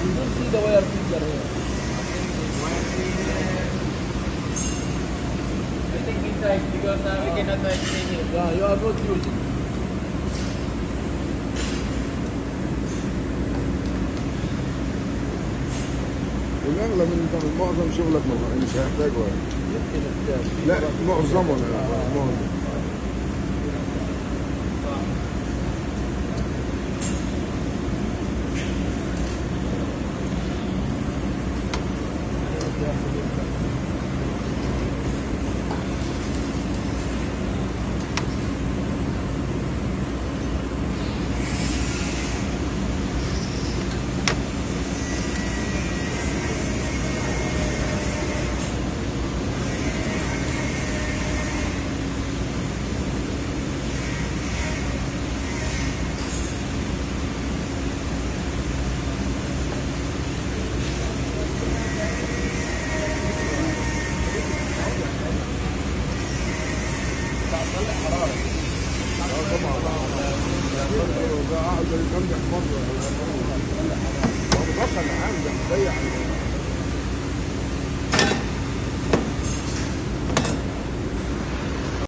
You don't see the wire finger here. I think inside because we cannot explain it. Yeah, you are not using. والاغلب انت معظم شغلك مش هيحتاج وقت. يمكن احتاج. لا معظمه معظم. طبعا ده قاعد ينجح مره. هو متوقع ان عامل زي